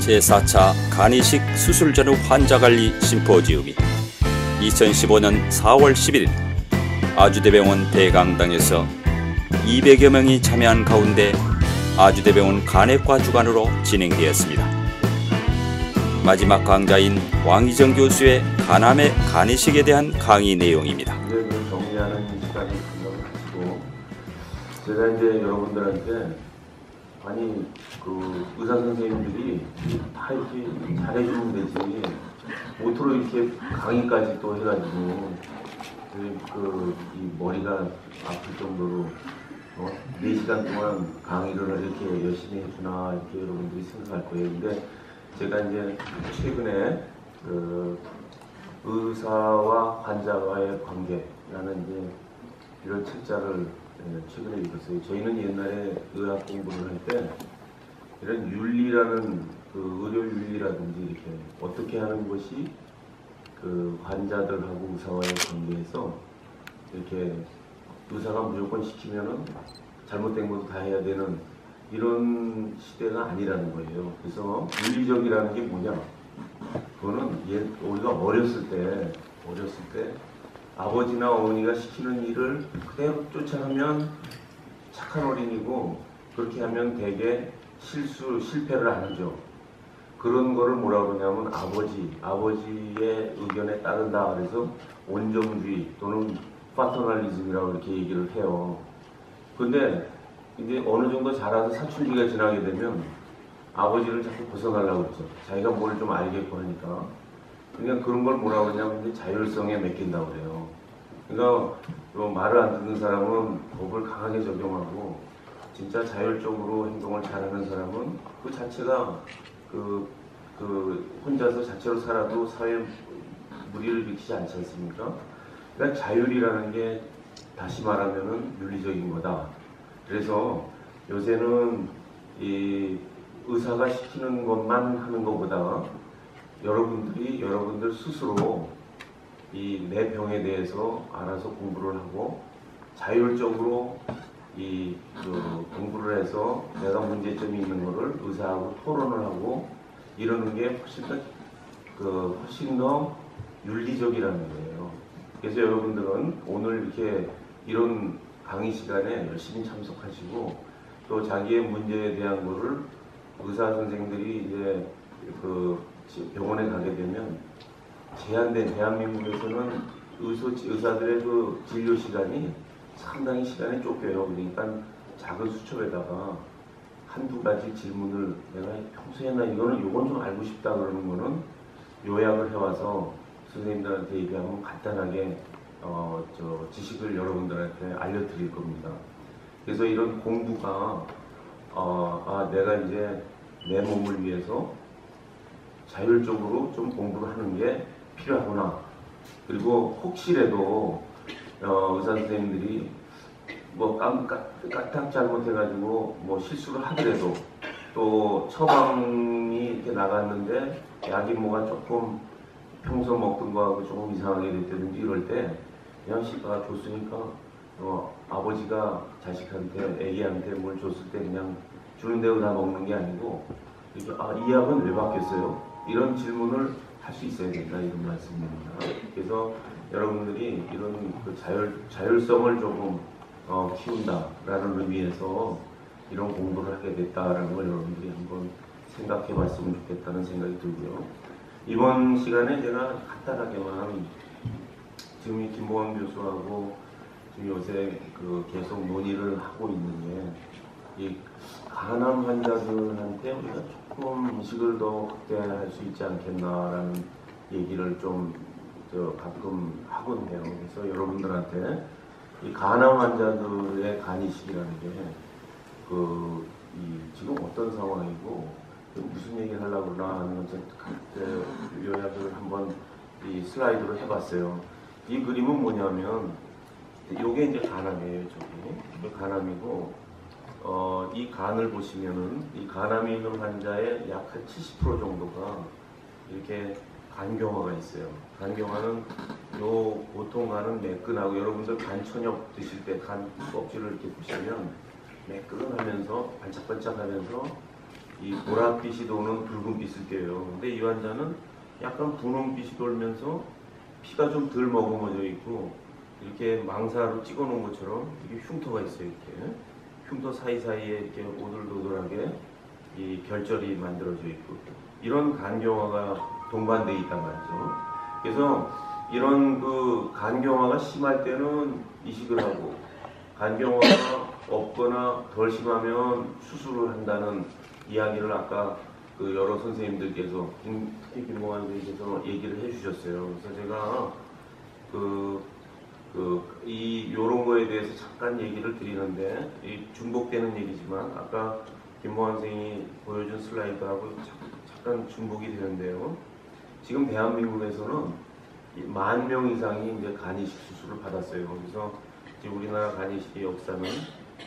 제4차 간이식 수술 전후 환자관리 심포지움이 2015년 4월 11일 아주대병원 대강당에서 200여 명이 참여한 가운데 아주대병원 간외과 주관으로 진행되었습니다. 마지막 강좌인 왕희정 교수의 간암의 간이식에 대한 강의 내용입니다. 정리하는 시간이 금방 가지고 제가 이제 여러분들한테 아니 그 의사 선생님들이 다 이렇게 잘해주면 되지 모토로 이렇게 강의까지 또 해가지고 이 머리가 아플 정도로 4시간 동안 강의를 이렇게 열심히 해주나 이렇게 여러분들이 생각할 거예요. 근데 제가 이제 최근에 그 의사와 환자와의 관계라는 이제 이런 책자를 최근에 읽었어요. 저희는 옛날에 의학 공부를 할 때 이런 윤리라는 그 의료 윤리라든지 이렇게 어떻게 하는 것이 그 환자들하고 의사와의 관계에서 이렇게 의사가 무조건 시키면은 잘못된 것도 다 해야 되는 이런 시대가 아니라는 거예요. 그래서 윤리적이라는 게 뭐냐? 그거는 우리가 어렸을 때 아버지나 어머니가 시키는 일을 그대로 쫓아가면 착한 어린이고 그렇게 하면 되게 실패를 안 하죠. 그런 거를 뭐라 그러냐면 아버지의 의견에 따른다. 그래서 온정주의 또는 파터널리즘이라고 이렇게 얘기를 해요. 근데 이제 어느 정도 자라서 사춘기가 지나게 되면 아버지를 자꾸 벗어나려고 그러죠. 자기가 뭘 좀 알겠고 하니까. 그러니까 그런 걸 뭐라 그러냐면 이제 자율성에 맡긴다고 그래요. 그러니까 말을 안 듣는 사람은 법을 강하게 적용하고 진짜 자율적으로 행동을 잘하는 사람은 그 자체가 혼자서 자체로 살아도 사회에 무리를 빚지 않지 않습니까? 그러니까 자율이라는 게 다시 말하면은 윤리적인 거다. 그래서 요새는 이 의사가 시키는 것만 하는 것보다 여러분들 스스로 이 내 병에 대해서 알아서 공부를 하고 자율적으로 공부를 해서 내가 문제점이 있는 거를 의사하고 토론을 하고 이러는 게 훨씬 더 윤리적이라는 거예요. 그래서 여러분들은 오늘 이렇게 이런 강의 시간에 열심히 참석하시고 또 자기의 문제에 대한 거를 의사 선생들이 이제 그 병원에 가게 되면 제한된 대한민국에서는 의사들의 그 진료 시간이 상당히 시간이 쫓겨요. 그러니까 작은 수첩에다가 한두 가지 질문을 내가 평소에 요건 좀 알고 싶다 그러는 거는 요약을 해와서 선생님들한테 얘기하면 간단하게 지식을 여러분들한테 알려드릴 겁니다. 그래서 이런 공부가 내가 이제 내 몸을 위해서 자율적으로 좀 공부를 하는 게 필요하구나. 그리고 혹시라도 의사 선생님들이 까딱 잘못해가지고 실수를 하더라도 또 처방이 이렇게 나갔는데 약이 뭐가 조금 평소 먹던 거하고 조금 이상하게 됐다든지 이럴 때 그냥 씨가 줬으니까 아버지가 자식한테 애기한테 뭘 줬을 때 그냥 주는 대로 다 먹는 게 아니고 이렇게 이 약은 왜 바뀌었어요? 이런 질문을 할 수 있어야 된다 이런 말씀입니다. 그래서 여러분들이 이런 그 자율성을 조금 키운다라는 의미에서 이런 공부를 하게 됐다라는 걸 여러분들이 한번 생각해 봤으면 좋겠다는 생각이 들고요. 이번 시간에 제가 간단하게만 지금 이 김보환 교수하고 지금 요새 계속 논의를 하고 있는 게 이 간암 환자들한테 우리가 조금 인식을 더 확대할 수 있지 않겠나라는 얘기를 좀 가끔 하곤 해요. 그래서 여러분들한테 이 간암 환자들의 간이식이라는 게 지금 어떤 상황이고 무슨 얘기를 하려고 그러나 하는 걸 요약을 한번 이 슬라이드로 해봤어요. 이 그림은 뭐냐면 요게 이제 간암이에요. 저기 간암이고 이 간을 보시면은 이 간암이 있는 환자의 약 한 70% 정도가 이렇게 간경화가 있어요. 간경화는 보통 간은 매끈하고 여러분들 간 천엽 드실 때 간 껍질을 이렇게 보시면 매끈하면서 반짝반짝하면서 이 보랏빛이 도는 붉은빛을 띄어요. 근데 이 환자는 약간 분홍빛이 돌면서 피가 좀 덜 머금어져 있고 이렇게 망사로 찍어 놓은 것처럼 이게 흉터가 있어요. 이렇게 흉터 사이사이에 이렇게 오돌도돌하게 이 결절이 만들어져 있고 이런 간경화가 동반되어 있단 말이죠. 그래서 이런 그 간경화가 심할 때는 이식을 하고 간경화가 없거나 덜 심하면 수술을 한다는 이야기를 아까 그 여러 선생님들께서 특히 김봉환 선생님께서 얘기를 해주셨어요. 그래서 제가 요런 거에 대해서 잠깐 얘기를 드리는데 이 중복되는 얘기지만 아까 김봉환 선생님이 보여준 슬라이드하고 잠깐 중복이 되는데요. 지금 대한민국에서는 10,000명 이상이 이제 간이식 수술을 받았어요. 그래서 지금 우리나라 간이식의 역사는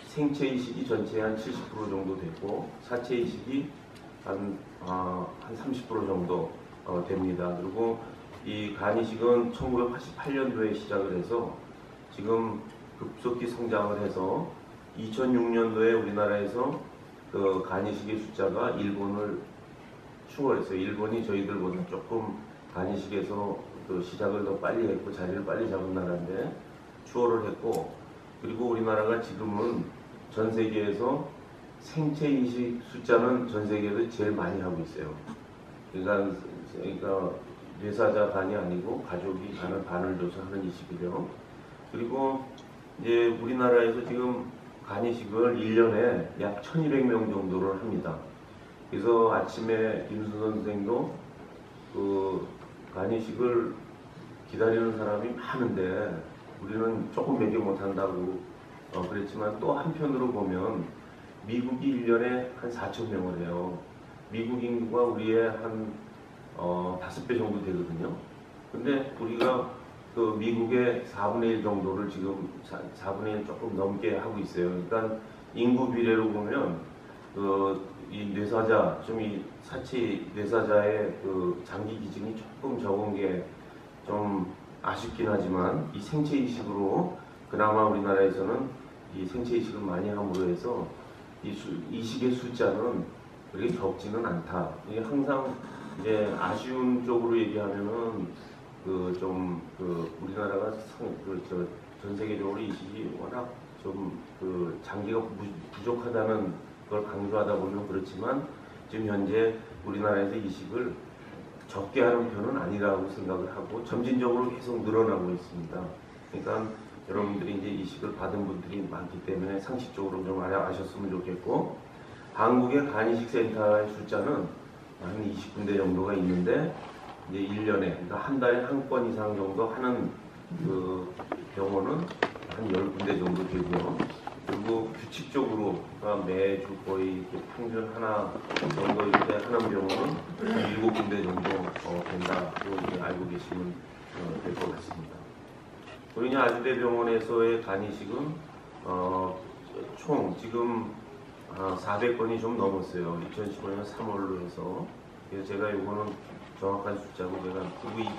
생체 이식이 전체의 한 70% 정도 되고 사체 이식이 한 30% 정도 됩니다. 그리고 이 간이식은 1988년도에 시작을 해서 지금 급속히 성장을 해서 2006년도에 우리나라에서 그 간이식의 숫자가 일본을 추월했어요. 일본이 저희들보다 조금 간이식에서 그 시작을 더 빨리 했고 자리를 빨리 잡은 나라인데 추월을 했고 그리고 우리나라가 지금은 전 세계에서 생체 이식 숫자는 전 세계에서 제일 많이 하고 있어요. 그러니까 뇌사자 간이 아니고 가족이 간을 반을 줘서 하는 이식이죠. 그리고 이제 우리나라에서 지금 간이식을 1년에 약 1200명 정도를 합니다. 그래서 아침에 김순 선생도 그 간이식을 기다리는 사람이 많은데 우리는 조금 몇개 못한다고 그랬지만 또 한편으로 보면 미국이 1년에 한 4,000명을 해요. 미국 인구가 우리의 한 5배 정도 되거든요. 근데 우리가 그 미국의 4분의 1 정도를 지금 4분의 1 조금 넘게 하고 있어요. 그러니까 인구 비례로 보면 이 뇌사자, 좀 이 사치 뇌사자의 그 장기 기증이 조금 적은 게 좀 아쉽긴 하지만 이 생체 이식으로 그나마 우리나라에서는 이 생체 이식을 많이 함으로 해서 이식의 숫자는 그렇게 적지는 않다. 이게 항상 이제 아쉬운 쪽으로 얘기하면은 우리나라가 전 세계적으로 이식이 워낙 좀 장기가 부족하다는 걸 강조하다 보면 그렇지만 지금 현재 우리나라에서 이식을 적게 하는 편은 아니라고 생각을 하고 점진적으로 계속 늘어나고 있습니다. 그러니까 여러분들이 이제 이식을 받은 분들이 많기 때문에 상식적으로 좀 아셨으면 좋겠고 한국의 간이식 센터의 숫자는 한 20군데 정도가 있는데 이제 1년에 그러니까 한 달에 한 건 이상 정도 하는 그 병원은 한 10군데 정도 되고요. 그리고 규칙적으로 매주 거의 이렇게 평균 하나 정도 이렇게 하는 병원은 7군데 정도 된다고 이렇게 알고 계시면 될 것 같습니다. 우리 아주대병원에서의 간이식은 총 지금 400건이 좀 넘었어요. 2015년 3월로 해서. 그래서 제가 이거는 정확한 숫자고 제가 그리고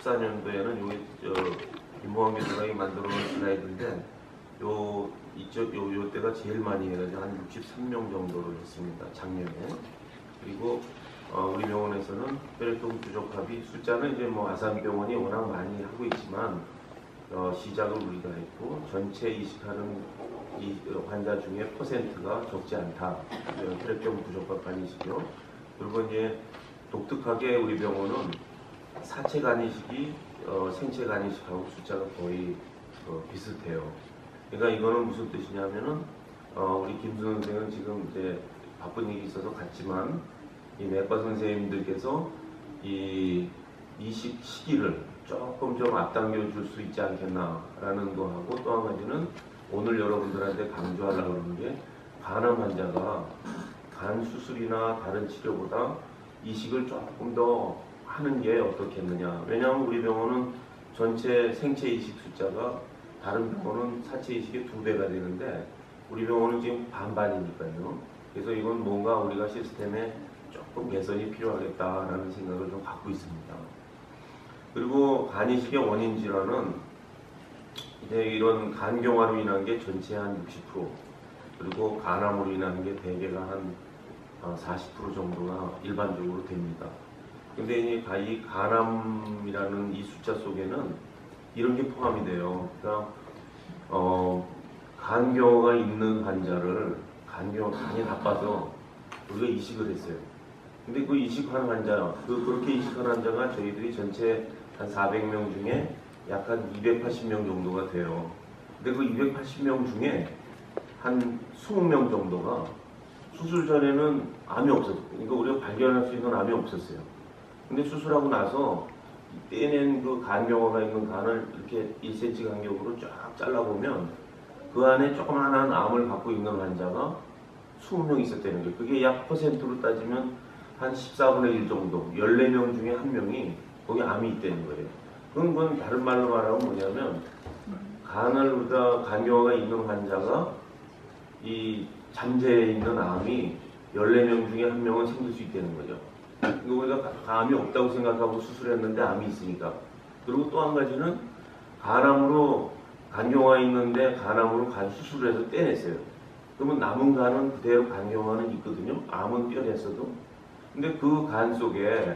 2014년도에는 요게 김보환 교수가 만들어 놓은 슬라이드인데 요때가 제일 많이 해가지고 한 63명 정도를 했습니다. 작년에. 그리고 우리 병원에서는 혈액동 부족합이 숫자는 이제 뭐 아산병원이 워낙 많이 하고 있지만 시작을 우리가 했고 전체 이식하는 이 환자 중에 퍼센트가 적지 않다. 혈액종 부족합 간이식이요. 그리고 이제 독특하게 우리 병원은 사체 간이식이 생체 간이식하고 숫자가 거의 비슷해요. 그러니까 이거는 무슨 뜻이냐면은 우리 김순 선생은 지금 이제 바쁜 일이 있어서 갔지만 이 내과 선생님들께서 이 이식 시기를 조금 좀 앞당겨 줄 수 있지 않겠나라는 거하고 또 한 가지는 오늘 여러분들한테 강조하려고 하는 게 간암 환자가 간 수술이나 다른 치료보다 이식을 조금 더 하는 게 어떻겠느냐. 왜냐하면 우리 병원은 전체 생체 이식 숫자가 다른 병원은 사체 이식의 2배가 되는데 우리 병원은 지금 반반이니까요. 그래서 이건 뭔가 우리가 시스템에 조금 개선이 필요하겠다라는 생각을 좀 갖고 있습니다. 그리고 간이식의 원인 질환은 이제 이런 간경화로 인한 게 전체 한 60%, 그리고 간암으로 인한 게 대개가 한 40% 정도가 일반적으로 됩니다. 근데 이 간암이라는 이 숫자 속에는 이런 게 포함이 돼요. 그러니까 간경화가 있는 환자를 간이 나빠서 우리가 이식을 했어요. 근데 그 이식한 환자, 그렇게 이식한 환자가 저희들이 전체 한 400명 중에 약 한 280명 정도가 돼요. 근데 그 280명 중에 한 20명 정도가 수술 전에는 암이 없었어요. 그러니까 우리가 발견할 수 있는 암이 없었어요. 근데 수술하고 나서 떼낸 그 간경화가 있는 간을 이렇게 1cm 간격으로 쫙 잘라보면 그 안에 조그마한 암을 갖고 있는 환자가 20명 있었다는 거예요. 그게 약 퍼센트로 따지면 한 14분의 1 정도, 14명 중에 1명이 거기 암이 있다는 거예요. 그건 다른 말로 말하면 뭐냐면 간을 우리가 간경화가 있는 환자가 이 잠재해 있는 암이 14명 중에 1명은 생길 수 있다는 거죠. 그러니까 우리가 암이 없다고 생각하고 수술했는데 암이 있으니까. 그리고 또 한 가지는 간암으로 간경화 있는데 간암으로 간 수술을 해서 떼냈어요. 그러면 남은 간은 그대로 간경화는 있거든요. 암은 떼냈어도. 근데 그 간 속에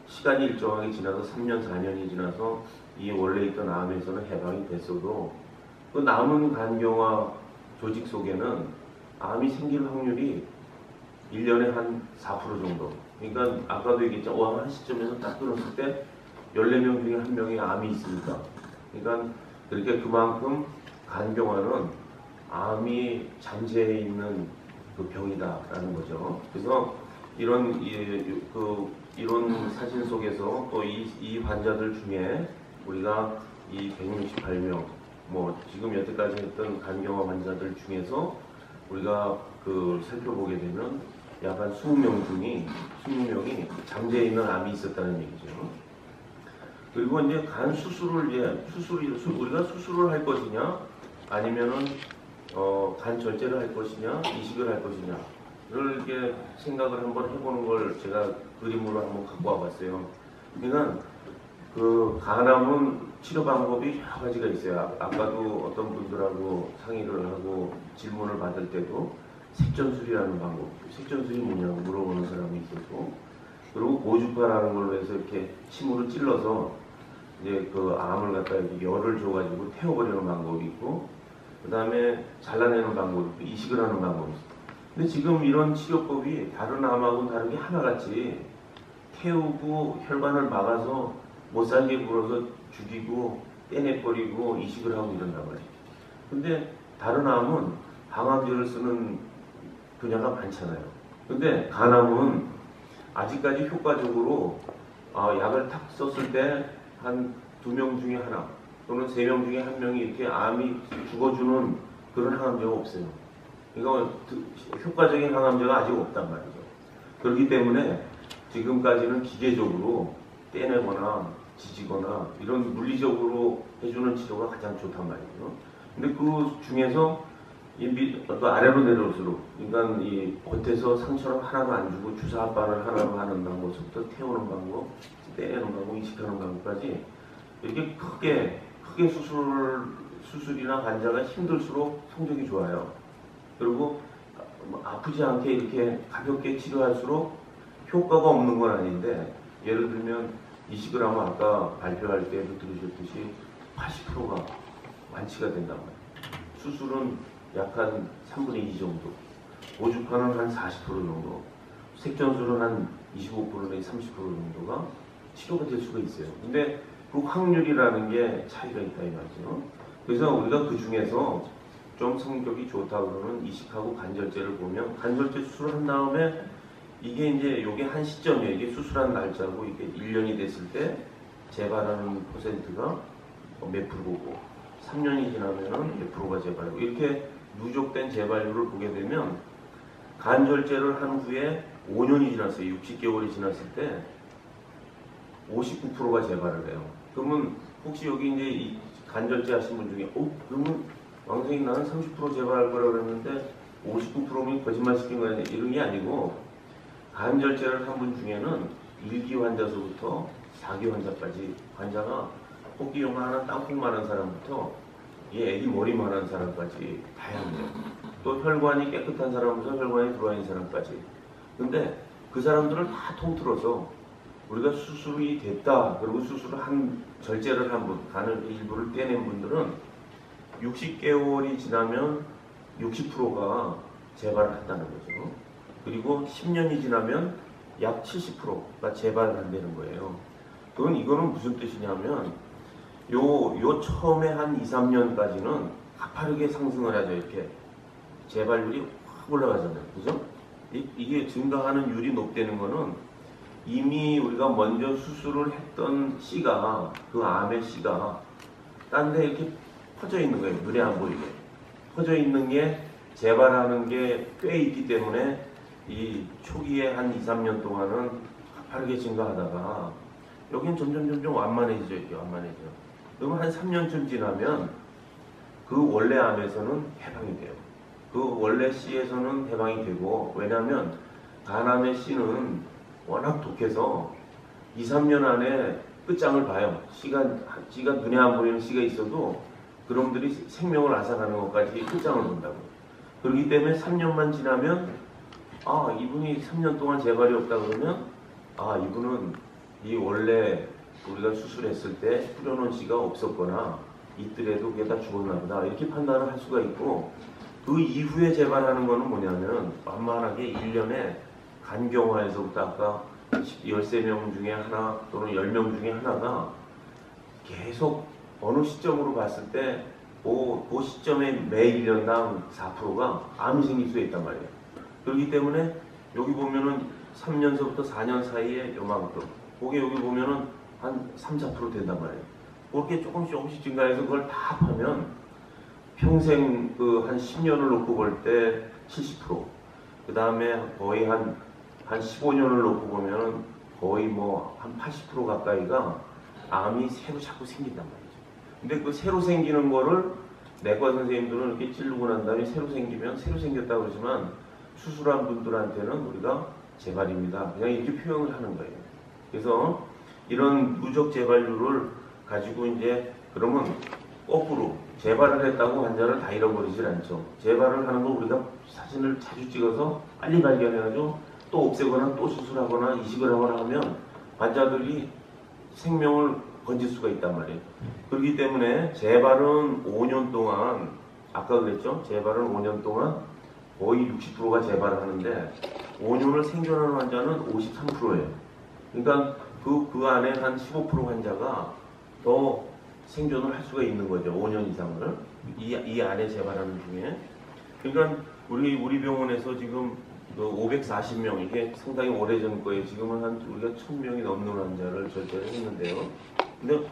시간이 일정하게 지나서 3년, 4년이 지나서 이 원래 있던 암에서는 해방이 됐어도 그 남은 간경화 조직 속에는 암이 생길 확률이 1년에 한 4% 정도. 그러니까 아까도 얘기했죠. 한 시점에서 딱 끊었을 때 14명 중에 1명이 암이 있으니까. 그러니까 그렇게 그만큼 간경화는 암이 잠재해 있는 그 병이다라는 거죠. 그래서 이런 사진 속에서 또 이 환자들 중에 우리가 이 168명, 지금 여태까지 했던 간경화 환자들 중에서 우리가 살펴보게 되면 약 한 20명이 잠재해 있는 암이 있었다는 얘기죠. 그리고 이제 간 수술을 우리가 수술을 할 것이냐, 아니면은 간 절제를 할 것이냐, 이식을 할 것이냐를 이렇게 생각을 한번 해보는 걸 제가 그림으로 한번 갖고 와봤어요. 그러니까 그 간암은 치료 방법이 여러 가지가 있어요. 아까도 어떤 분들하고 상의를 하고 질문을 받을 때도 색전술이라는 방법, 색전술이 뭐냐고 물어보는 사람이 있었고, 그리고 고주파라는 걸로 해서 이렇게 침으로 찔러서 이제 그 암을 갖다 이렇게 열을 줘가지고 태워버리는 방법이 있고, 그 다음에 잘라내는 방법이 있고, 이식을 하는 방법이 있어요. 근데 지금 이런 치료법이 다른 암하고는 다르게 하나같이 태우고 혈관을 막아서 못 살게 굴어서 죽이고 떼내버리고 이식을 하고 이런단 말이에요. 근데 다른 암은 항암제를 쓰는 분야가 많잖아요. 근데 간암은 아직까지 효과적으로 약을 탁 썼을 때 한 2명 중에 하나 또는 3명 중에 1명이 이렇게 암이 죽어주는 그런 항암제가 없어요. 그러니까 효과적인 항암제가 아직 없단 말이죠. 그렇기 때문에 지금까지는 기계적으로 떼내거나 지지거나 이런 물리적으로 해주는 치료가 가장 좋단 말이죠. 근데 그 중에서 또 아래로 내려올수록 그러니까 이 겉에서 상처를 하나도 안 주고 주사 합반을 하나로 하는 방법부터 태우는 방법, 떼내는 방법, 이식하는 방법까지 이렇게 크게 수술이나 환자가 힘들수록 성적이 좋아요. 그리고 아프지 않게 이렇게 가볍게 치료할수록 효과가 없는 건 아닌데, 예를 들면 이식을 하면 아까 발표할 때도 들으셨듯이 80%가 완치가 된단 말이에요. 수술은 약 한 3분의 2 정도, 오죽하는 한 40% 정도, 색전술은 한 25% 내지 30% 정도가 치료가 될 수가 있어요. 근데 그 확률이라는 게 차이가 있다 이 말이죠. 그래서 우리가 그 중에서 좀 성격이 좋다 그러는 이식하고 간절제를 보면, 간절제 수술을 한 다음에 이게 이제 요게 한 시점이에요. 이게 수술한 날짜고 이게 1년이 됐을 때 재발하는 퍼센트가 몇 프로고, 3년이 지나면은 몇 프로가 재발하고, 이렇게 누적된 재발률을 보게 되면 간절제를 한 후에 5년이 지났어요. 60개월이 지났을 때 59%가 재발을 해요. 그러면 혹시 여기 이제 이 간절제 하신 분 중에 그러면 왕선생님 나는 30% 재발할 거라고 그랬는데 59%면 거짓말 시킨 거야, 이런 게 아니고, 간절제를 한 분 중에는 1기 환자서부터 4기 환자까지, 환자가 코끼 요만한 땅콩만한 사람부터 애기 머리만한 사람까지 다양해요. 또 혈관이 깨끗한 사람부터 혈관이 들어와 있는 사람까지, 근데 그 사람들을 다 통틀어서 우리가 수술이 됐다, 그리고 수술을 절제를 한 분, 간을 일부를 떼낸 분들은 60개월이 지나면 60%가 재발을 한다는 거죠. 그리고 10년이 지나면 약 70%가 재발을 한다는 거예요. 그건 이거는 무슨 뜻이냐면 요 처음에 한 2, 3년까지는 가파르게 상승을 하죠. 이렇게 재발률이 확 올라가잖아요. 그죠? 이게 증가하는 율이 높다는 거는 이미 우리가 먼저 수술을 했던 씨가, 그 암의 씨가 딴 데 이렇게 퍼져 있는 거예요. 눈에 안 보이게. 퍼져 있는 게 재발하는 게 꽤 있기 때문에 이 초기에 한 2, 3년 동안은 가파르게 증가하다가 여긴 점점 완만해지죠. 이렇게 완만해져요. 그러면 한 3년쯤 지나면 그 원래 암에서는 해방이 돼요. 그 원래 씨에서는 해방이 되고, 왜냐하면 간암의 씨는 워낙 독해서 2, 3년 안에 끝장을 봐요. 씨가 눈에 안 보이는 씨가 있어도 그놈들이 생명을 앗아가는 것까지 끝장을 본다고. 그렇기 때문에 3년만 지나면 이분이 3년 동안 재발이 없다 그러면 이분은 이 원래 우리가 수술했을 때 뿌려놓은 씨가 없었거나 있더라도 그게 다 죽었나 보다, 이렇게 판단을 할 수가 있고, 그 이후에 재발하는 거는 뭐냐면 만만하게 1년에 간경화에서부터 아까 13명 중에 하나 또는 10명 중에 하나가 계속 어느 시점으로 봤을 때 그 시점에 매 1년당 4%가 암이 생길 수 있단 말이에요. 그렇기 때문에 여기 보면은 3년서부터 4년 사이에 요만큼, 그게 여기 보면은 한 3, 4% 된단 말이에요. 그렇게 조금씩 증가해서 그걸 다 합하면 평생 한 10년을 놓고 볼 때 70%, 그 다음에 거의 한 15년을 놓고 보면은 거의 한 80% 가까이가 암이 새로 자꾸 생긴단 말이죠. 근데 그 새로 생기는 거를 내과 선생님들은 이렇게 찌르고 난 다음에 새로 생기면 새로 생겼다고 그러지만 수술한 분들한테는 우리가 재발입니다, 그냥 이렇게 표현을 하는 거예요. 그래서 이런 누적 재발률을 가지고 이제 그러면 거꾸로 재발을 했다고 환자를 다 잃어버리질 않죠. 재발을 하는 거 우리가 사진을 자주 찍어서 빨리 발견해가지고 또 없애거나 또 수술하거나 이식을 하거나 하면 환자들이 생명을 건질 수가 있단 말이에요. 그렇기 때문에 재발은 5년 동안, 아까 그랬죠? 재발은 5년 동안 거의 60%가 재발을 하는데 5년을 생존하는 환자는 53%예요. 그러니까 그 안에 한 15% 환자가 더 생존을 할 수가 있는 거죠. 5년 이상을. 이 안에 재발하는 중에. 그러니까 우리 병원에서 지금 540명, 이게 상당히 오래전 거예요. 지금은 우리가 1000명이 넘는 환자를 절제를 했는데요. 근데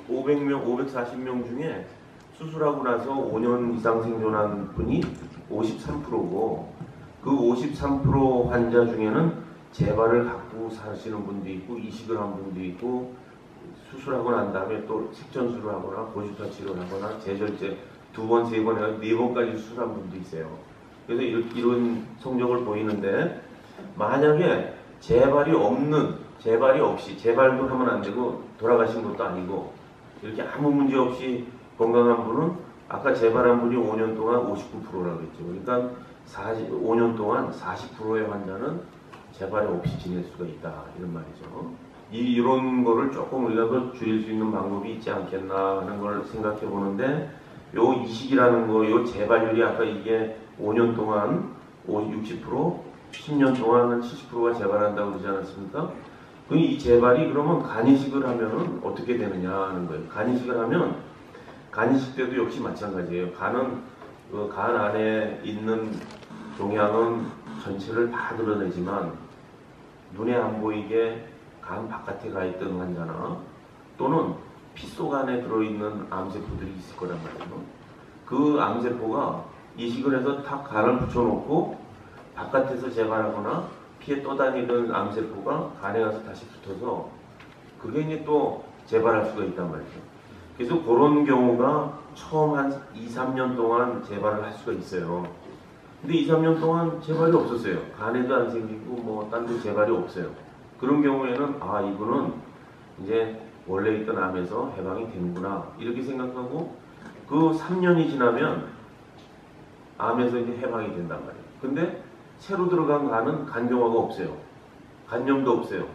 500명, 540명 중에 수술하고 나서 5년 이상 생존한 분이 53%고, 그 53% 환자 중에는 재발을 갖고 사시는 분도 있고, 이식을 한 분도 있고, 수술하고 난 다음에 또 색전술을 하거나 고주파 치료를 하거나 재절제 2번, 3번 해서 4번까지 수술한 분도 있어요. 그래서 이런 성적을 보이는데, 만약에 재발이 없이, 재발도 하면 안 되고 돌아가신 것도 아니고 이렇게 아무 문제 없이 건강한 분은 아까 재발한 분이 5년 동안 59%라고 했죠. 그러니까 5년 동안 40%의 환자는 재발이 없이 지낼 수가 있다, 이런 말이죠. 이런 거를 조금 우리가 더 줄일 수 있는 방법이 있지 않겠나 하는 걸 생각해 보는데, 요 이식이라는 거, 요 재발률이 아까 이게 5년 동안 60%, 10년 동안 한 70%가 재발한다고 그러지 않았습니까? 이 재발이 그러면 간이식을 하면은 어떻게 되느냐 하는 거예요. 간이식을 하면, 간이식 때도 역시 마찬가지예요. 간은 간 안에 있는 종양은 전체를 다 드러내지만 눈에 안 보이게 간 바깥에 가 있던 환자나 또는 피 속 안에 들어있는 암세포들이 있을 거란 말이에요. 그 암세포가 이식을 해서 탁 간을 붙여놓고 바깥에서 재발하거나 피에 떠다니던 암세포가 간에 가서 다시 붙어서 그게 이제 또 재발할 수가 있단 말이죠. 그래서 그런 경우가 처음 한 2, 3년 동안 재발을 할 수가 있어요. 근데 2, 3년 동안 재발이 없었어요. 간에도 안 생기고 딴 데 재발이 없어요. 그런 경우에는 이분은 이제 원래 있던 암에서 해방이 되는구나, 이렇게 생각하고 그 3년이 지나면 암에서 이제 해방이 된단 말이에요. 근데 새로 들어간 간은 간경화가 없어요. 간염도 없어요.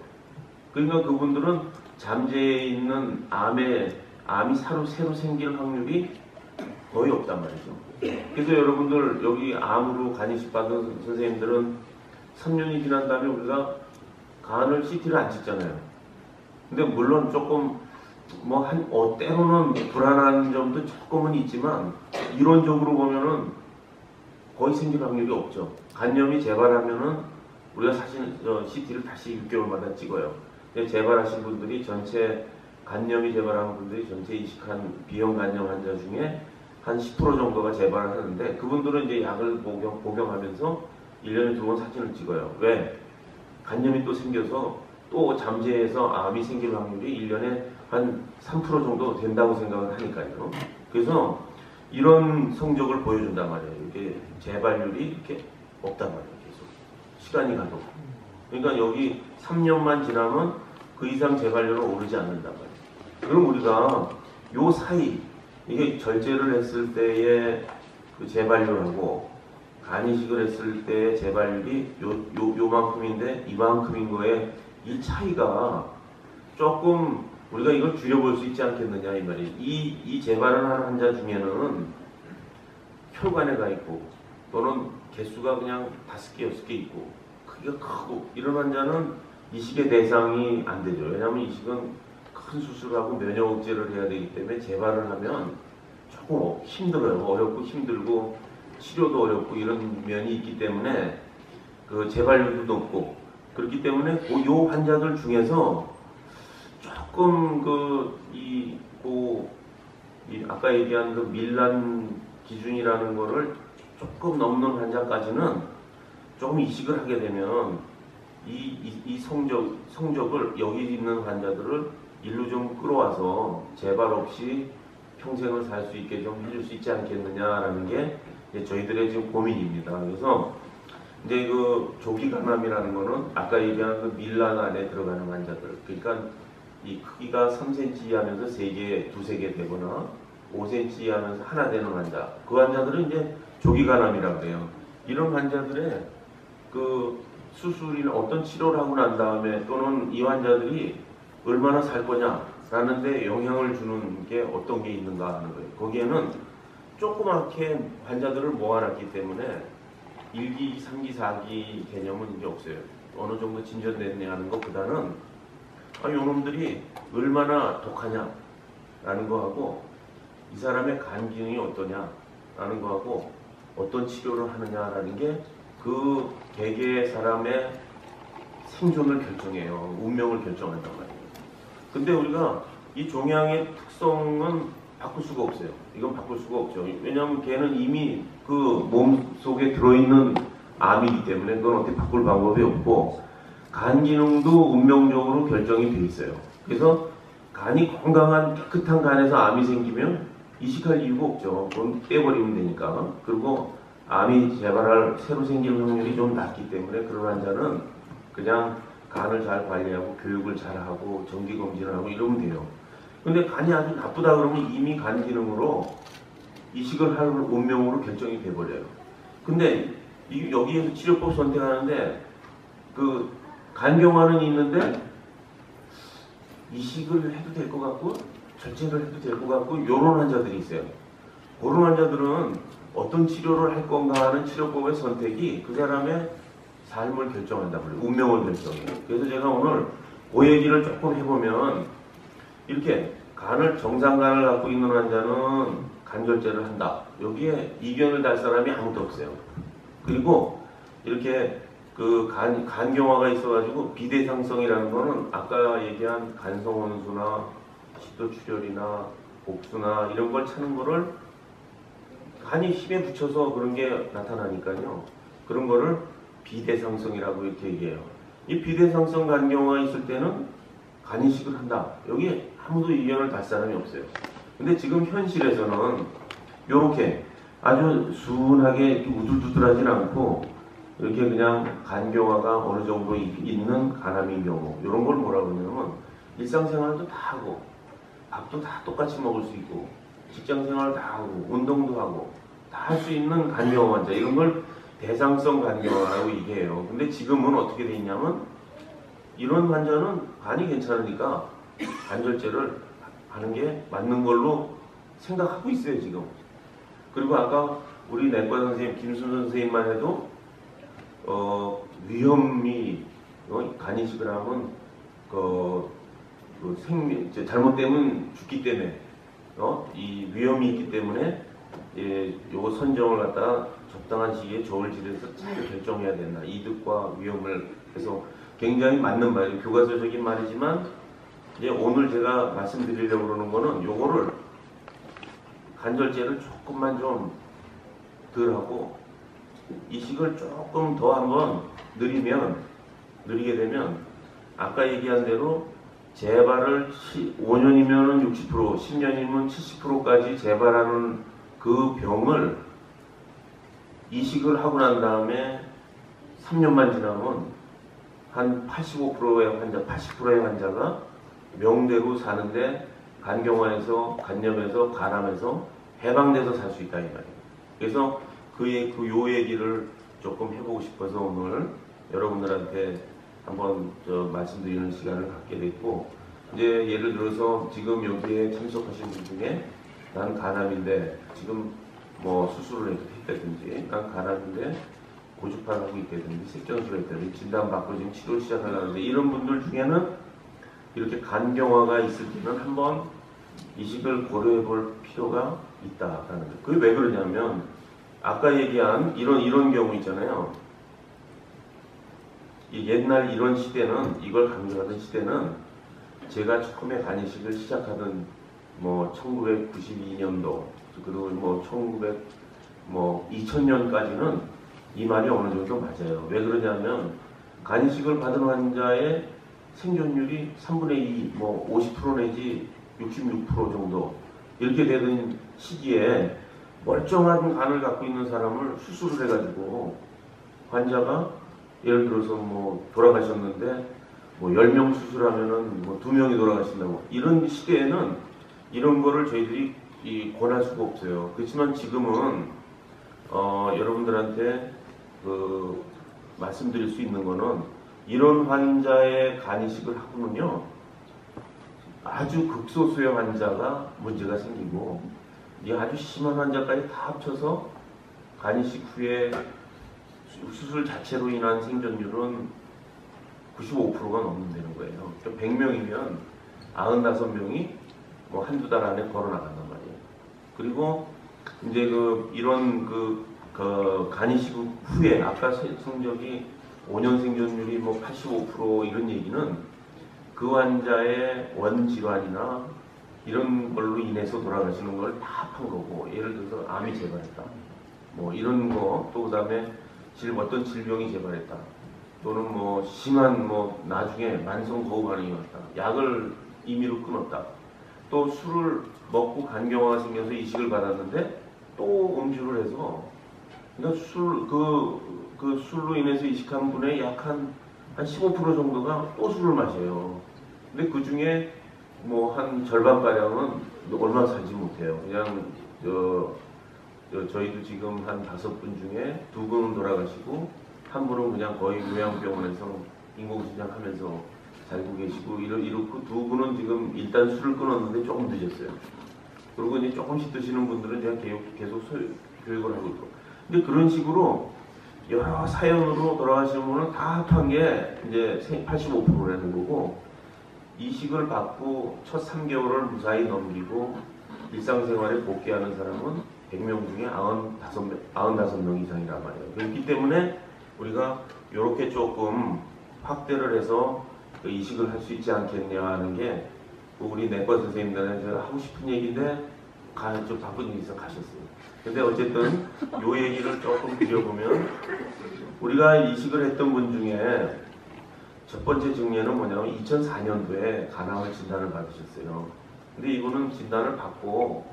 그러니까 그분들은 잠재해 있는 암이 새로 생길 확률이 거의 없단 말이죠. 그래서 여러분들 여기 암으로 간이식 받은 선생님들은 3년이 지난 다음에 우리가 간을 CT를 안 찍잖아요. 근데 물론 조금 때로는 불안한 점도 조금은 있지만 이론적으로 보면은 거의 생길 확률이 없죠. 간염이 재발하면은 우리가 사실 CT를 다시 6개월마다 찍어요. 근데 재발하신 분들이 간염이 재발한 분들이 전체 이식한 B형 간염 환자 중에 한 10% 정도가 재발을 하는데 그분들은 이제 약을 복용하면서 1년에 2번 사진을 찍어요. 왜? 간염이 또 생겨서 또 잠재해서 암이 생길 확률이 1년에 한 3% 정도 된다고 생각을 하니까요. 그래서 이런 성적을 보여준단 말이에요. 이게 재발률이 이렇게 없단 말이에요. 계속 시간이 가도. 그러니까 여기 3년만 지나면 그 이상 재발률은 오르지 않는단 말이에요. 그럼 우리가 요 사이 이게 절제를 했을 때의 그 재발률하고 간이식을 했을 때의 재발률이 요만큼인데 이만큼인 거에 이 차이가 조금 우리가 이걸 줄여볼 수 있지 않겠느냐 이 말이에요. 이 재발을 하는 환자 중에는 혈관에 가 있고 또는 개수가 그냥 5개, 6개 있고 크기가 크고 이런 환자는 이식의 대상이 안 되죠. 왜냐하면 이식은 큰 수술하고 면역 억제를 해야 되기 때문에 재발을 하면 조금 힘들어요. 어렵고 힘들고 치료도 어렵고 이런 면이 있기 때문에 그 재발률도 높고 그렇기 때문에 이 환자들 중에서 조금 아까 얘기한 그 밀란 기준이라는 거를 조금 넘는 환자까지는 조금 이식을 하게 되면 이 성적을 여기 있는 환자들을 일로 좀 끌어와서 재발 없이 평생을 살 수 있게 좀 해줄 수 있지 않겠느냐라는 게 저희들의 지금 고민입니다. 그래서 이제 그 조기간암이라는 거는 아까 얘기한 그 밀란 안에 들어가는 환자들, 그러니까 이 크기가 3cm 이하면서 3개, 2-3개 되거나 5cm 이하면서 하나 되는 환자, 그 환자들은 이제 조기간암이라고 그래요. 이런 환자들의 그 수술이나 어떤 치료를 하고 난 다음에 또는 이 환자들이 얼마나 살 거냐라는 데 영향을 주는 게 어떤 게 있는가 하는 거예요. 거기에는 조그맣게 환자들을 모아놨기 때문에 1기, 3기, 4기 개념은 이제 없어요. 어느 정도 진전됐냐 하는 것보다는 요놈들이 얼마나 독하냐라는 거하고 이 사람의 간 기능이 어떠냐라는 거하고 어떤 치료를 하느냐라는 게 그 개개의 사람의 생존을 결정해요. 운명을 결정한단 말이에요. 근데 우리가 이 종양의 특성은 바꿀 수가 없어요. 이건 바꿀 수가 없죠. 왜냐하면 걔는 이미 그 몸 속에 들어있는 암이기 때문에 그건 어떻게 바꿀 방법이 없고 간 기능도 운명적으로 결정이 돼 있어요. 그래서 간이 건강한 깨끗한 간에서 암이 생기면 이식할 이유가 없죠. 그건 떼버리면 되니까. 그리고 암이 재발할 새로 생길 확률이 좀 낮기 때문에 그런 환자는 그냥 간을 잘 관리하고 교육을 잘하고 정기검진을 하고 이러면 돼요. 근데 간이 아주 나쁘다 그러면 이미 간 기능으로 이식을 할 운명으로 결정이 돼버려요. 근데 여기에서 치료법 선택하는데 그 간경화는 있는데 이식을 해도 될 것 같고 절제를 해도 될 것 같고 이런 환자들이 있어요. 그런 환자들은 어떤 치료를 할 건가 하는 치료법의 선택이 그 사람의 삶을 결정한단 말이에요. 운명을 결정해요. 그래서 제가 오늘 그 얘기를 조금 해보면 이렇게 정상간을 갖고 있는 환자는 간절제를 한다. 여기에 이견을 달 사람이 아무도 없어요. 그리고 이렇게 그 간경화가 있어가지고 비대상성이라는 거는 아까 얘기한 간성원수나 식도출혈이나 복수나 이런 걸 찾는 거를 간이 힘에 붙여서 그런 게 나타나니까요. 그런 거를 비대상성이라고 이렇게 얘기해요. 이 비대상성 간경화가 있을 때는 간이식을 한다. 여기에 아무도 이견을 달 사람이 없어요. 근데 지금 현실에서는 이렇게 아주 순하게 우둘두둘하진 않고 이렇게 그냥 간경화가 어느 정도 있는 간암인 경우 이런 걸 뭐라고 하냐면 일상생활도 다 하고 밥도 다 똑같이 먹을 수 있고 직장생활 다 하고 운동도 하고 다 할 수 있는 간경화 환자 이런 걸 대상성 간경화라고 얘기해요. 근데 지금은 어떻게 돼 있냐면 이런 환자는 간이 괜찮으니까 간절제를 하는 게 맞는 걸로 생각하고 있어요 지금. 그리고 아까 우리 내과 선생님 김순 선생님만 해도 위험이 간이식을 하면 잘못되면 죽기 때문에 이 위험이 있기 때문에 요거 선정을 갖다가 적당한 시기에 저울질에서 잘 결정해야 된다. 이득과 위험을. 그래서 굉장히 맞는 말이에요. 교과서적인 말이지만 이제 오늘 제가 말씀드리려고 그러는 거는 요거를 간절제를 조금만 좀 덜 하고 이식을 조금 더 한번 느리게 되면 아까 얘기한 대로 재발을 5년이면 60%, 10년이면 70%까지 재발하는 그 병을 이식을 하고 난 다음에 3년만 지나면 한 85%의 환자, 80%의 환자가 명대로 사는데 간경화에서, 간염에서, 간암에서 해방돼서 살 수 있다 이 말이에요. 그래서 요 얘기를 조금 해보고 싶어서 오늘 여러분들한테 한번 말씀드리는 시간을 갖게 됐고, 이제 예를 들어서 지금 여기에 참석하신 분 중에 난 간암인데 지금 뭐 수술을 했다든지 난 간암인데 고주파하고 있다든지 색전수가 있다든지 진단받고 지금 치료 시작하려는데 이런 분들 중에는 이렇게 간경화가 있을 때는 한번 이식을 고려해 볼 필요가 있다라는 거예요. 그게 왜 그러냐면 아까 얘기한 이런 경우 있잖아요. 옛날 이런 시대는 이걸 강조하던 시대는 제가 처음에 간이식을 시작하던 뭐 1992년도 그리고 뭐 2000년까지는 이 말이 어느 정도 맞아요. 왜 그러냐면 간이식을 받은 환자의 생존율이 3분의 2, 뭐 50% 내지 66% 정도 이렇게 되는 시기에 멀쩡한 간을 갖고 있는 사람을 수술을 해가지고 환자가 예를 들어서 뭐 돌아가셨는데 뭐 10명 수술하면은 뭐 2명이 돌아가신다고 이런 시대에는 이런 거를 저희들이 권할 수가 없어요. 그렇지만 지금은 여러분들한테 말씀드릴 수 있는 거는 이런 환자의 간이식을 하고는요 아주 극소수의 환자가 문제가 생기고 이 아주 심한 환자까지 다 합쳐서 간이식 후에 수술 자체로 인한 생존율은 95%가 넘는다는 거예요. 100명이면 95명이 뭐 한두 달 안에 걸어 나간단 말이에요. 그리고 이제 이런 간이식 후에 아까 성적이 5년 생존율이 뭐 85% 이런 얘기는 그 환자의 원질환이나 이런 걸로 인해서 돌아가시는 걸 다 합한 거고, 예를 들어서 암이 재발했다, 뭐 이런 거, 또 그다음에 어떤 질병이 재발했다, 또는 뭐 심한 뭐 나중에 만성 거부 반응이 왔다, 약을 임의로 끊었다, 또 술을 먹고 간경화가 생겨서 이식을 받았는데 또 음주를 해서 그러니까 그 술로 인해서 이식한 분의 약 한 15% 정도가 또 술을 마셔요. 근데 그 중에 뭐 한 절반가량은 얼마 살지 못해요. 그냥 저희도 지금 한 5분 중에 2분은 돌아가시고 한 분은 그냥 거의 요양병원에서 인공수정하면서 살고 계시고 이렇고 2분은 지금 일단 술을 끊었는데 조금 늦었어요. 그리고 이제 조금씩 드시는 분들은 제가 계속 교육을 하고 있고. 근데 그런 식으로 여러 사연으로 돌아가시는 분은 다 합한 게 이제 85%라는 거고, 이식을 받고 첫 3개월을 무사히 넘기고 일상생활에 복귀하는 사람은 100명 중에 95명 이상이란 말이에요. 그렇기 때문에 우리가 이렇게 조금 확대를 해서 이식을 할 수 있지 않겠냐 하는 게 우리 내과 선생님들한테 제가 하고 싶은 얘기인데 좀 바쁜 일이 있어 가셨어요. 근데 어쨌든 요 얘기를 조금 드려보면 우리가 이식을 했던 분 중에 첫 번째 증례는 뭐냐면 2004년도에 간암을 진단을 받으셨어요. 근데 이분은 진단을 받고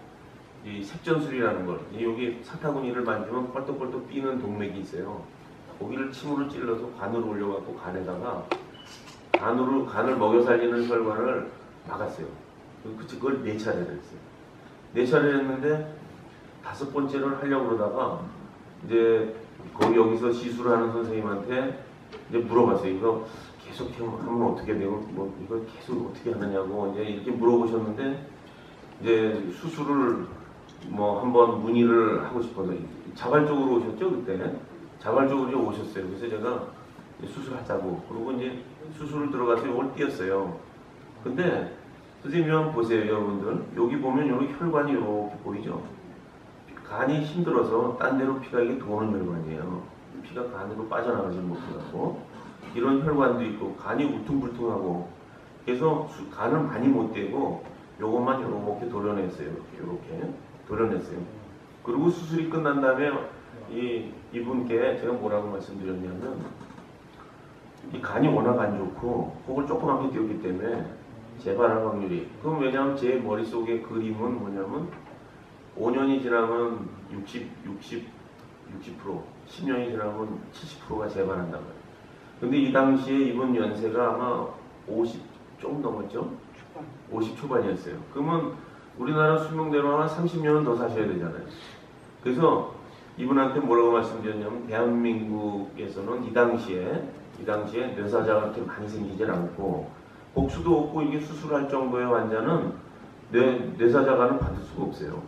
이 색전술이라는 걸, 여기 사타구니를 만지면 뻘떡뻘떡 뛰는 동맥이 있어요. 거기를 침으로 찔러서 관으로 올려갖고 간을 먹여 살리는 혈관을 막았어요. 그걸 4차례를 했어요. 4차례를 했는데 5번째를 하려고 그러다가 이제 거기 여기서 시술을 하는 선생님한테 이제 물어봤어요. 이거 계속 하면 어떻게 되고 뭐 이걸 계속 어떻게 하느냐고 이제 이렇게 물어보셨는데 이제 수술을 뭐 한번 문의를 하고 싶어서 자발적으로 오셨죠 그때 자발적으로 오셨어요. 그래서 제가 수술하자고 그러고 이제 수술을 들어가서 이걸 띄었어요. 근데 선생님 한번 보세요 여러분들. 여기 보면 여기 혈관이 이렇게 보이죠. 간이 힘들어서 딴 데로 피가 이게 도는 혈관이에요. 피가 간으로 빠져나가지 못하고 이런 혈관도 있고 간이 울퉁불퉁하고 그래서 간을 많이 못 대고 요것만 이렇게 도려냈어요. 이렇게 도려냈어요. 그리고 수술이 끝난 다음에 이분께 제가 뭐라고 말씀드렸냐면 이 간이 워낙 안 좋고 혹을 조그맣게 띄었기 때문에 재발할 확률이 그럼 왜냐하면 제 머릿속의 그림은 뭐냐면 5년이 지나면 60%, 10년이 지나면 70%가 재발한단 말이에요. 근데 이 당시에 이분 연세가 아마 50 조금 넘었죠? 50 초반이었어요. 그러면 우리나라 수명대로 한 30년은 더 사셔야 되잖아요. 그래서 이분한테 뭐라고 말씀드렸냐면 대한민국에서는 이 당시에 뇌사자가 그렇게 많이 생기질 않고 복수도 없고 이게 수술할 정도의 환자는 뇌사자간을 받을 수가 없어요.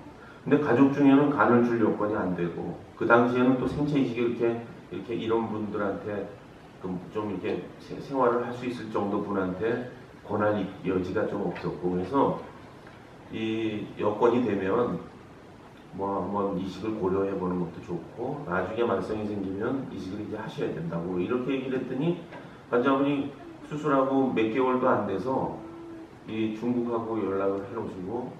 근데 가족 중에는 간을 줄 여건이 안 되고 그 당시에는 또 생체 이식이 이렇게 이런 분들한테 좀 이렇게 생활을 할 수 있을 정도 분한테 권할 여지가 좀 없었고 그래서 이 여건이 되면 뭐 한번 이식을 고려해 보는 것도 좋고 나중에 만성이 생기면 이식을 이제 하셔야 된다고 이렇게 얘기를 했더니 환자분이 수술하고 몇 개월도 안 돼서 이 중국하고 연락을 해놓으시고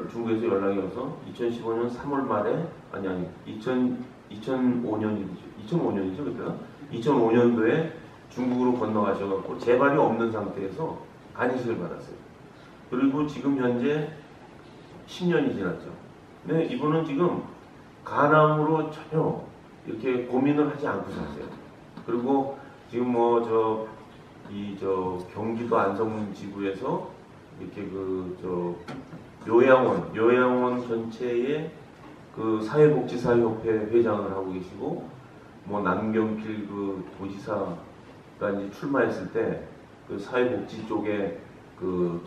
중국에서 연락이 와서 2015년 3월 말에 2005년이죠 그때가 2005년도에 중국으로 건너가셔갖고 재발이 없는 상태에서 간이식을 받았어요. 그리고 지금 현재 10년이 지났죠. 근데 이분은 지금 간암으로 전혀 이렇게 고민을 하지 않고 사세요. 그리고 지금 뭐 경기도 안성지구에서 이렇게 요양원 전체의 그 사회복지사협회 회장을 하고 계시고 뭐 남경필 그 도지사가 이제 출마했을 때 그 사회복지 쪽에 그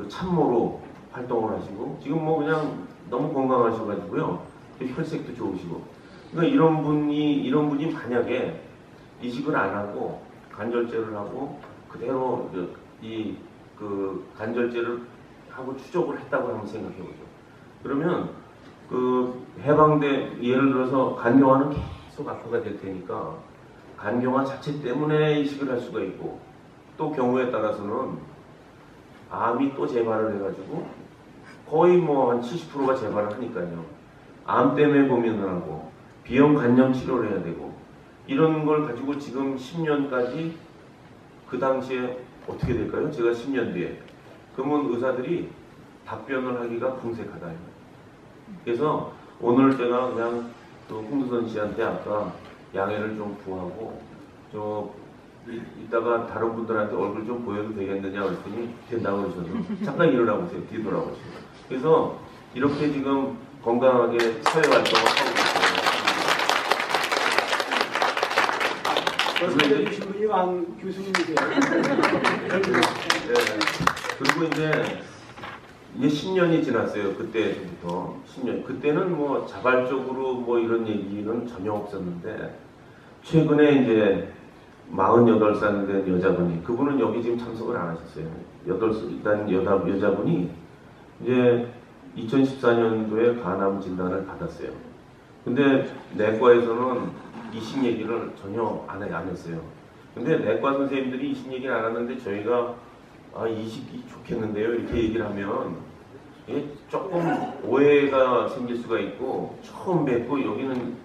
참모로 활동을 하시고 지금 뭐 그냥 너무 건강하셔가지고요 혈색도 좋으시고 그러니까 이런 분이 만약에 이식을 안 하고 간절제를 하고 그대로 그 간절제를 하고 추적을 했다고 한번 생각해보죠. 그러면 그 해방돼 예를 들어서 간경화는 계속 악화가 될 테니까 간경화 자체 때문에 이식을 할 수가 있고 또 경우에 따라서는 암이 또 재발을 해가지고 거의 뭐 한 70%가 재발을 하니까요. 암 때문에 고민을 하고 비형 간염 치료를 해야 되고 이런 걸 가지고 지금 10년까지 그 당시에 어떻게 될까요? 제가 10년 뒤에 그러면 의사들이 답변을 하기가 궁색하다. 그래서 오늘 제가 그냥 홍두선 씨한테 아까 양해를 좀 구하고 이따가 다른 분들한테 얼굴 좀 보여도 되겠느냐 그랬더니 된다고 그러셔서 잠깐 일어나보세요. 뒤돌아보시고. 그래서 이렇게 지금 건강하게 사회활동을 하고 계세요. 벌써 해주신 분이 왕 교수님이세요. 그리고 이제 10년이 지났어요. 그때부터 10년. 그때는 뭐 자발적으로 뭐 이런 얘기는 전혀 없었는데 최근에 이제 48살 된 여자분이 그분은 여기 지금 참석을 안 하셨어요. 일단 여자분이 이제 2014년도에 간암 진단을 받았어요. 근데 내과에서는 이식 얘기를 전혀 안 했어요. 근데 내과 선생님들이 이식 얘기를 안 하는데 저희가 이식이 좋겠는데요 이렇게 얘기를 하면 이게 조금 오해가 생길 수가 있고 처음 뵙고 여기는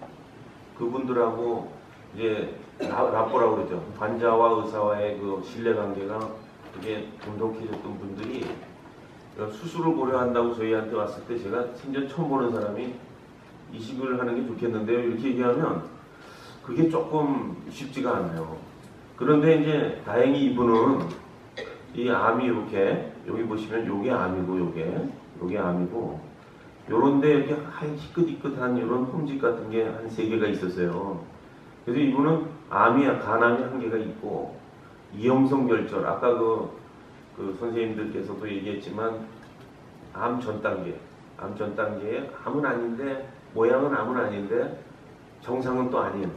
그분들하고 이제 라뽀라고 그러죠. 환자와 의사와의 그 신뢰관계가 되게 돈독해졌던 분들이 수술을 고려한다고 저희한테 왔을 때 제가 생전 처음 보는 사람이 이식을 하는 게 좋겠는데요 이렇게 얘기하면 그게 조금 쉽지가 않아요. 그런데 이제 다행히 이분은 이 암이 이렇게 여기 보시면 요게 암이고 요게 암이고 요런데 이렇게 희끗희끗한 이런 홈집 같은 게 한 3개가 있었어요. 그래서 이분은 간암이 1개가 있고 이형성 결절, 아까 그 선생님들께서도 얘기했지만 암 전 단계에 암은 아닌데 모양은 암은 아닌데 정상은 또 아닌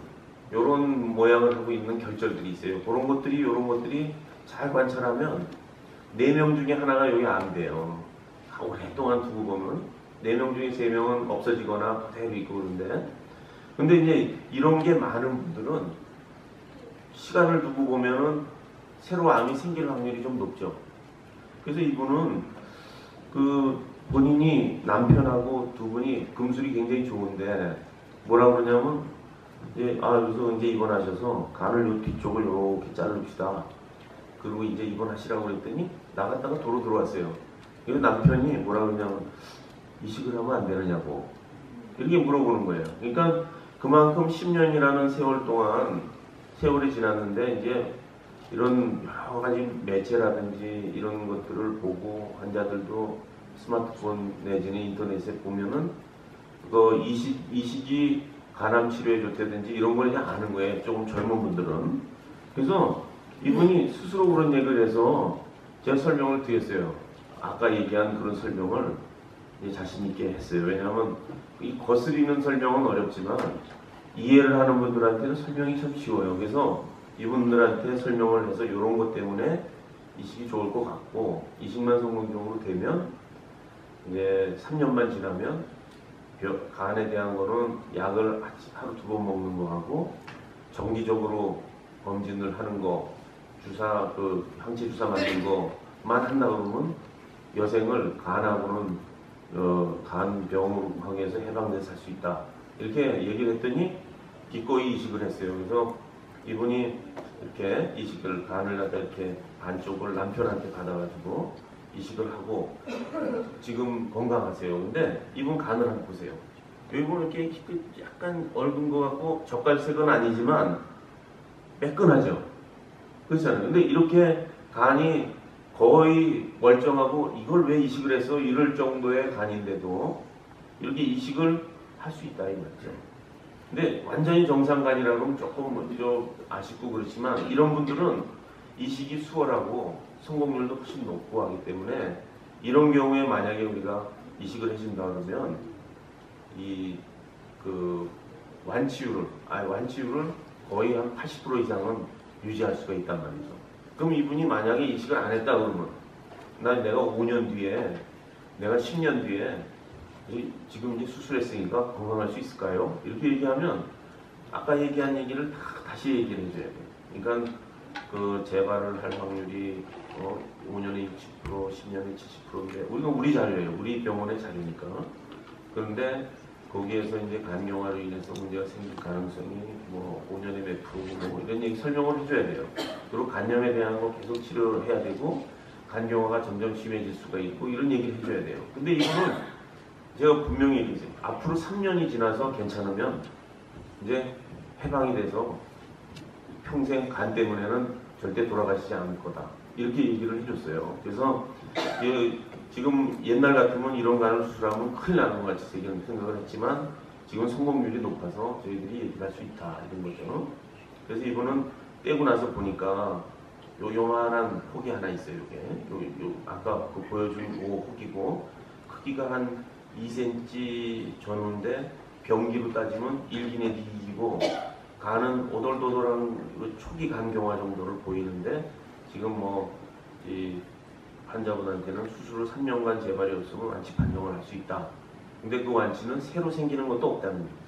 요런 모양을 하고 있는 결절들이 있어요. 그런 것들이 요런 것들이 잘 관찰하면 4명 중에 하나가 여기 암돼요. 오랫동안 두고 보면 4명 중에 3명은 없어지거나 그대로 있고 그런데, 근데 이제 이런 게 많은 분들은 시간을 두고 보면은 새로 암이 생길 확률이 좀 높죠. 그래서 이분은 본인이 남편하고 두 분이 금술이 굉장히 좋은데 뭐라 그러냐면 그래서 이제 입원하셔서 간을 요 뒤쪽을 이렇게 자릅시다. 그리고 이제 입원하시라고 그랬더니 나갔다가 도로 들어왔어요. 그래서 남편이 뭐라 그러냐면 이식을 하면 안 되느냐고 이렇게 물어보는 거예요. 그러니까 그만큼 10년이라는 세월 동안 세월이 지났는데 이제 이런 여러 가지 매체라든지 이런 것들을 보고 환자들도 스마트폰 내지는 인터넷에 보면은 이식이 간암 치료에 좋다든지 이런 걸 이제 아는 거예요. 조금 젊은 분들은. 그래서 이분이 스스로 그런 얘기를 해서 제가 설명을 드렸어요. 아까 얘기한 그런 설명을 자신 있게 했어요. 왜냐하면 이 거스리는 설명은 어렵지만 이해를 하는 분들한테는 설명이 참 쉬워요. 그래서 이분들한테 설명을 해서 이런 것 때문에 이식이 좋을 것 같고, 이식만 성공적으로 되면 이제 3년만 지나면 간에 대한 거는 약을 하루 2번 먹는 거 하고 정기적으로 검진을 하는 거, 항체 주사 맞는 거만 한다 그러면 여생을 간하고는 간병으로에서 해방돼서 살 수 있다. 이렇게 얘기를 했더니 기꺼이 이식을 했어요. 그래서 이분이 이렇게 간을 갖다 이렇게 반쪽을 남편한테 받아가지고 이식을 하고 지금 건강하세요. 근데 이분 간을 한번 보세요. 이분 이렇게 약간 얼근 것 같고 젓갈색은 아니지만 매끈하죠. 그렇잖아요. 근데 이렇게 간이 거의 멀쩡하고 이걸 왜 이식을 해서 이럴 정도의 간인데도 이렇게 이식을 할 수 있다 이 말이죠. 근데 완전히 정상간이라고 하면 조금 좀 아쉽고 그렇지만 이런 분들은 이식이 수월하고 성공률도 훨씬 높고 하기 때문에 이런 경우에 만약에 우리가 이식을 해준다 그러면 완치율을 거의 한 80% 이상은 유지할 수가 있단 말이죠. 그럼 이분이 만약에 이식을 안 했다 그러면 내가 5년 뒤에 내가 10년 뒤에 지금 이제 수술했으니까 건강할 수 있을까요? 이렇게 얘기하면 아까 얘기한 얘기를 다시 얘기를 해줘야 돼요. 그러니까 재발을 할 확률이 5년에 60%, 10년에 70%인데 우리 자료예요. 우리 병원의 자료니까. 그런데 거기에서 이제 간경화로 인해서 문제가 생길 가능성이 5년에 몇 프로 이런 얘기 설명을 해줘야 돼요. 그리고 간염에 대한 거 계속 치료를 해야 되고 간경화가 점점 심해질 수가 있고 이런 얘기를 해줘야 돼요. 근데 이거는 제가 분명히 얘기했어요. 앞으로 3년이 지나서 괜찮으면 이제 해방이 돼서 평생 간 때문에는 절대 돌아가시지 않을 거다. 이렇게 얘기를 해줬어요. 그래서 지금 옛날 같으면 이런 간을 수술하면 큰일 나는 것 같이 생각을 했지만 지금 성공률이 높아서 저희들이 얘기할 수 있다. 이런 거죠. 그래서 이분은 떼고 나서 보니까 요만한 혹이 하나 있어요. 이게 아까 보여준 요 혹이고 크기가 한 2cm 전후인데 병기로 따지면 1기 내지 2기고 간은 오돌도돌한 초기 간경화 정도를 보이는데 지금 이 환자분한테는 수술을 3년간 재발이 없으면 완치 판정을 할 수 있다. 근데 그 완치는 새로 생기는 것도 없다는 얘기죠.